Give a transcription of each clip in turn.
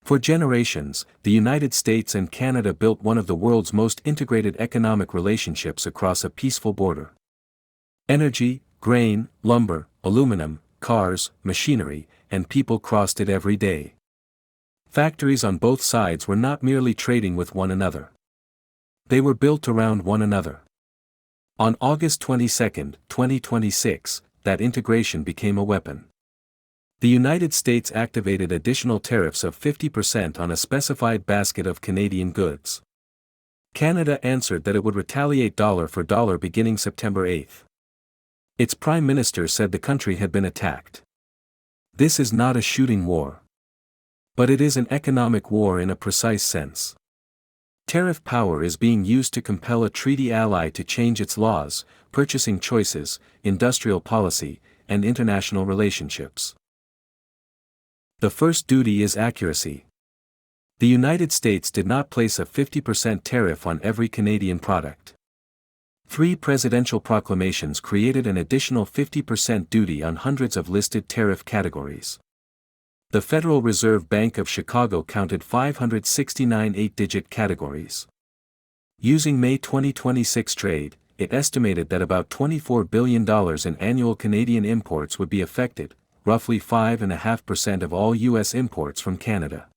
For generations, the United States and Canada built one of the world's most integrated economic relationships across a peaceful border. Energy, grain, lumber, aluminum, cars, machinery, and people crossed it every day. Factories on both sides were not merely trading with one another. They were built around one another. On August 22, 2026, that integration became a weapon. The United States activated additional tariffs of 50% on a specified basket of Canadian goods. Canada answered that it would retaliate dollar for dollar beginning September 8. Its Prime Minister said the country had been attacked. This is not a shooting war. But it is an economic war in a precise sense. Tariff power is being used to compel a treaty ally to change its laws, purchasing choices, industrial policy, and international relationships. The first duty is accuracy. The United States did not place a 50% tariff on every Canadian product. 3 presidential proclamations created an additional 50% duty on hundreds of listed tariff categories. The Federal Reserve Bank of Chicago counted 569 8-digit categories. Using May 2026 trade, it estimated that about $24 billion in annual Canadian imports would be affected, roughly 5.5% of all U.S. imports from Canada.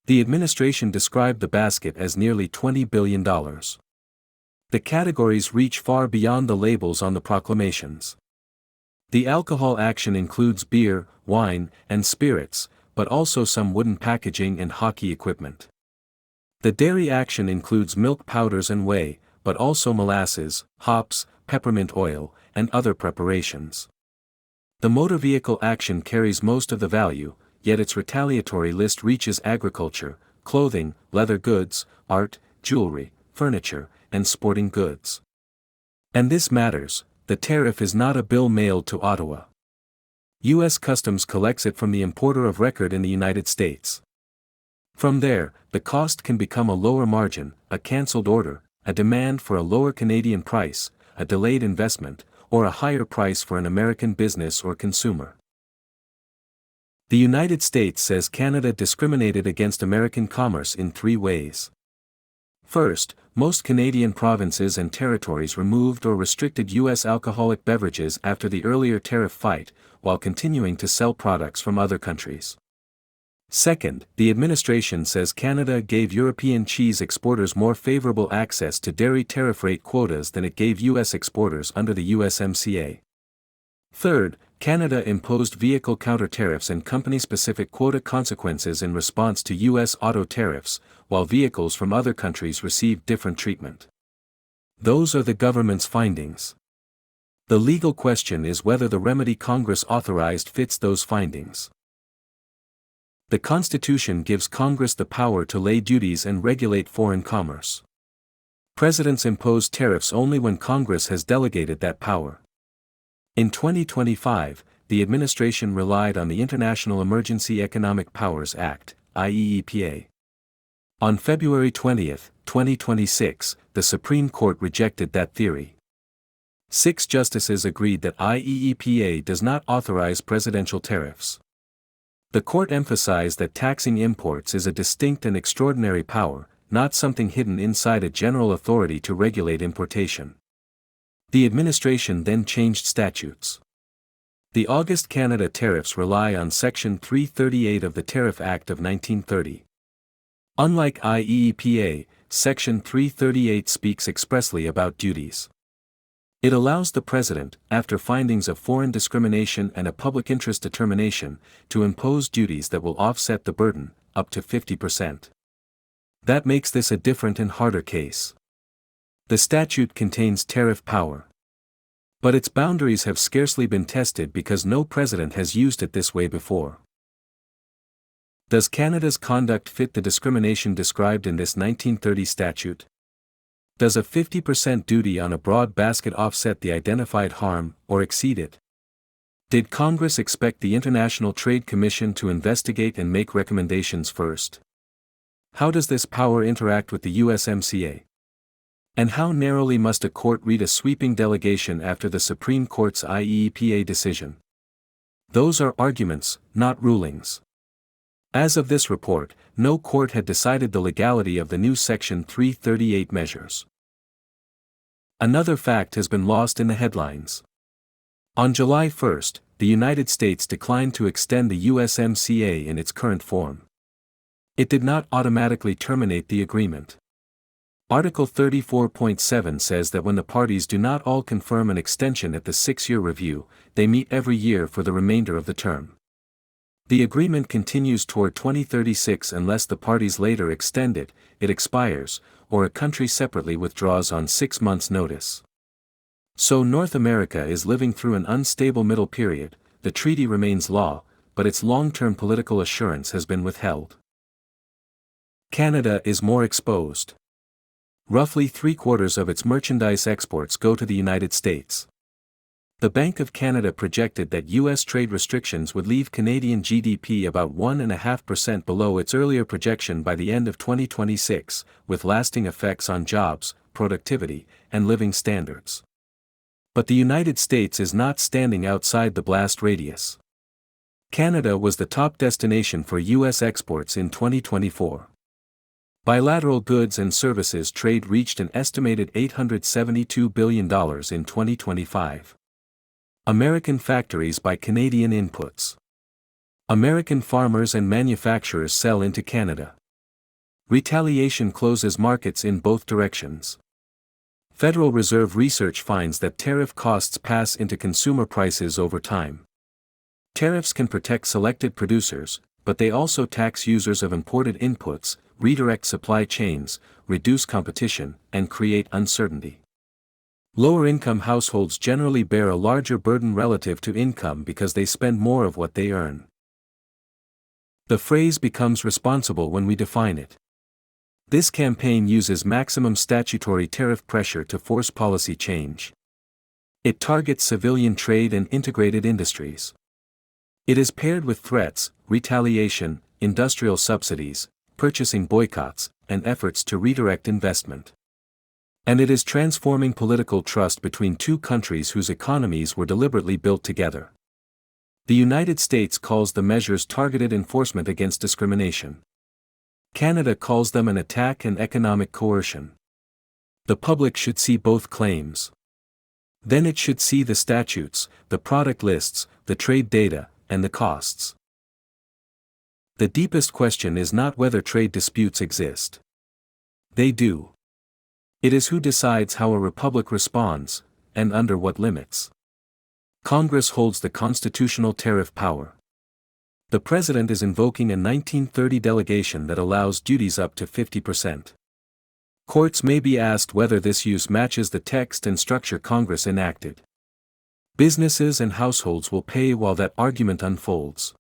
The administration described the basket as nearly $20 billion. The categories reach far beyond the labels on the proclamations. The alcohol action includes beer, wine, and spirits, but also some wooden packaging and hockey equipment. The dairy action includes milk powders and whey, but also molasses, hops, peppermint oil, and other preparations. The motor vehicle action carries most of the value, yet its retaliatory list reaches agriculture, clothing, leather goods, art, jewelry, furniture, and sporting goods. And this matters, the tariff is not a bill mailed to Ottawa. U.S. Customs collects it from the importer of record in the United States. From there, the cost can become a lower margin, a cancelled order, a demand for a lower Canadian price, a delayed investment, or a higher price for an American business or consumer. The United States says Canada discriminated against American commerce in 3 ways. First, most Canadian provinces and territories removed or restricted U.S. alcoholic beverages after the earlier tariff fight, while continuing to sell products from other countries. Second, the administration says Canada gave European cheese exporters more favorable access to dairy tariff rate quotas than it gave U.S. exporters under the USMCA. Third, Canada imposed vehicle counter-tariffs and company-specific quota consequences in response to U.S. auto tariffs, while vehicles from other countries received different treatment. Those are the government's findings. The legal question is whether the remedy Congress authorized fits those findings. The Constitution gives Congress the power to lay duties and regulate foreign commerce. Presidents impose tariffs only when Congress has delegated that power. In 2025, the administration relied on the International Emergency Economic Powers Act, IEEPA. On February 20, 2026, the Supreme Court rejected that theory. 6 justices agreed that IEEPA does not authorize presidential tariffs. The court emphasized that taxing imports is a distinct and extraordinary power, not something hidden inside a general authority to regulate importation. The administration then changed statutes. The August Canada tariffs rely on Section 338 of the Tariff Act of 1930. Unlike IEEPA, Section 338 speaks expressly about duties. It allows the President, after findings of foreign discrimination and a public interest determination, to impose duties that will offset the burden, up to 50%. That makes this a different and harder case. The statute contains tariff power. But its boundaries have scarcely been tested because no president has used it this way before. Does Canada's conduct fit the discrimination described in this 1930 statute? Does a 50% duty on a broad basket offset the identified harm, or exceed it? Did Congress expect the International Trade Commission to investigate and make recommendations first? How does this power interact with the USMCA? And how narrowly must a court read a sweeping delegation after the Supreme Court's IEEPA decision? Those are arguments, not rulings. As of this report, no court had decided the legality of the new Section 338 measures. Another fact has been lost in the headlines. On July 1, the United States declined to extend the USMCA in its current form. It did not automatically terminate the agreement. Article 34.7 says that when the parties do not all confirm an extension at the 6-year review, they meet every year for the remainder of the term. The agreement continues toward 2036 unless the parties later extend it, it expires, or a country separately withdraws on 6 months' notice. So North America is living through an unstable middle period. The treaty remains law, but its long-term political assurance has been withheld. Canada is more exposed. Roughly 3/4 of its merchandise exports go to the United States. The Bank of Canada projected that U.S. trade restrictions would leave Canadian GDP about 1.5% below its earlier projection by the end of 2026, with lasting effects on jobs, productivity, and living standards. But the United States is not standing outside the blast radius. Canada was the top destination for U.S. exports in 2024. Bilateral goods and services trade reached an estimated $872 billion in 2025. American factories buy Canadian inputs. American farmers and manufacturers sell into Canada. Retaliation closes markets in both directions. Federal Reserve research finds that tariff costs pass into consumer prices over time. Tariffs can protect selected producers, but they also tax users of imported inputs, redirect supply chains, reduce competition, and create uncertainty. Lower-income households generally bear a larger burden relative to income because they spend more of what they earn. The phrase becomes responsible when we define it. This campaign uses maximum statutory tariff pressure to force policy change. It targets civilian trade and integrated industries. It is paired with threats, retaliation, industrial subsidies, purchasing boycotts, and efforts to redirect investment. And it is transforming political trust between two countries whose economies were deliberately built together. The United States calls the measures targeted enforcement against discrimination. Canada calls them an attack and economic coercion. The public should see both claims. Then it should see the statutes, the product lists, the trade data, and the costs. The deepest question is not whether trade disputes exist. They do. It is who decides how a republic responds, and under what limits. Congress holds the constitutional tariff power. The President is invoking a 1930 delegation that allows duties up to 50%. Courts may be asked whether this use matches the text and structure Congress enacted. Businesses and households will pay while that argument unfolds.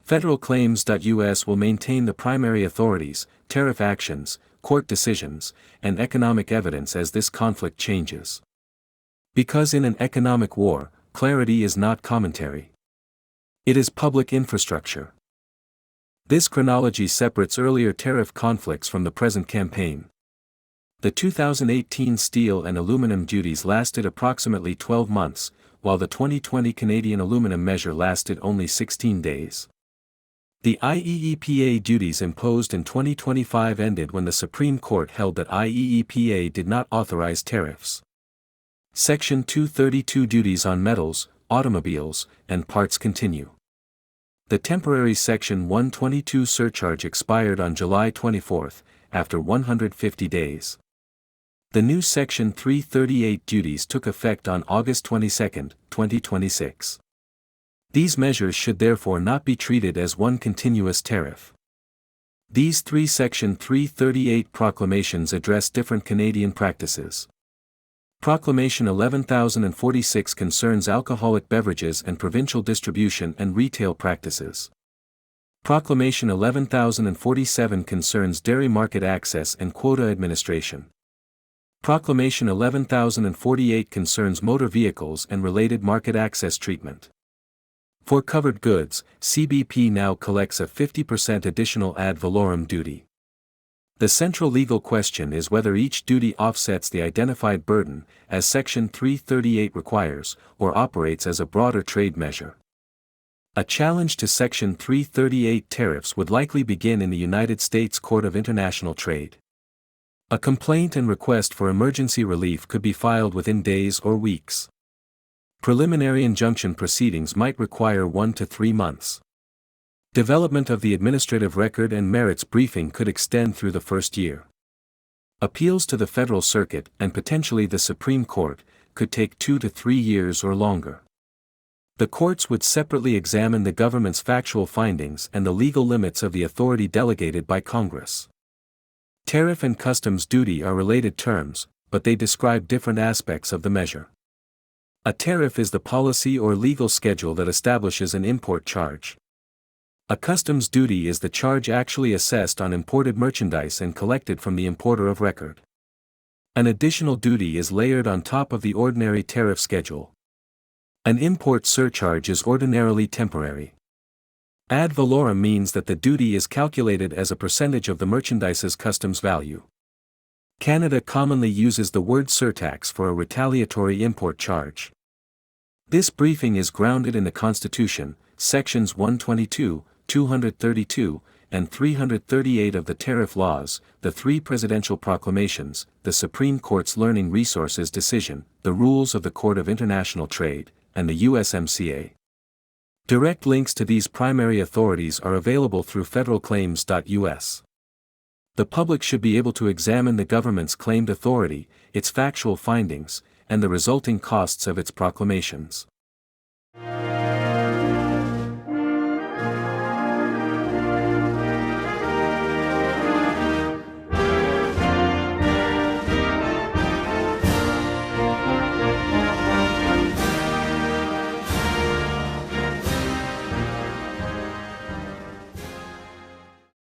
Federalclaims.us will maintain the primary authorities, tariff actions, court decisions, and economic evidence as this conflict changes. Because in an economic war, clarity is not commentary. It is public infrastructure. This chronology separates earlier tariff conflicts from the present campaign. The 2018 steel and aluminum duties lasted approximately 12 months, while the 2020 Canadian aluminum measure lasted only 16 days. The IEEPA duties imposed in 2025 ended when the Supreme Court held that IEEPA did not authorize tariffs. Section 232 duties on metals, automobiles, and parts continue. The temporary Section 122 surcharge expired on July 24, after 150 days. The new Section 338 duties took effect on August 22, 2026. These measures should therefore not be treated as one continuous tariff. These three Section 338 proclamations address different Canadian practices. Proclamation 11,046 concerns alcoholic beverages and provincial distribution and retail practices. Proclamation 11,047 concerns dairy market access and quota administration. Proclamation 11,048 concerns motor vehicles and related market access treatment. For covered goods, CBP now collects a 50% additional ad valorem duty. The central legal question is whether each duty offsets the identified burden, as Section 338 requires, or operates as a broader trade measure. A challenge to Section 338 tariffs would likely begin in the United States Court of International Trade. A complaint and request for emergency relief could be filed within days or weeks. Preliminary injunction proceedings might require 1 to 3 months. Development of the administrative record and merits briefing could extend through the first year. Appeals to the Federal Circuit and potentially the Supreme Court could take 2 to 3 years or longer. The courts would separately examine the government's factual findings and the legal limits of the authority delegated by Congress. Tariff and customs duty are related terms, but they describe different aspects of the measure. A tariff is the policy or legal schedule that establishes an import charge. A customs duty is the charge actually assessed on imported merchandise and collected from the importer of record. An additional duty is layered on top of the ordinary tariff schedule. An import surcharge is ordinarily temporary. Ad valorem means that the duty is calculated as a percentage of the merchandise's customs value. Canada commonly uses the word surtax for a retaliatory import charge. This briefing is grounded in the Constitution, Sections 122, 232, and 338 of the Tariff Laws, the 3 presidential proclamations, the Supreme Court's Learning Resources decision, the rules of the Court of International Trade, and the USMCA. Direct links to these primary authorities are available through federalclaims.us. The public should be able to examine the government's claimed authority, its factual findings, and the resulting costs of its proclamations.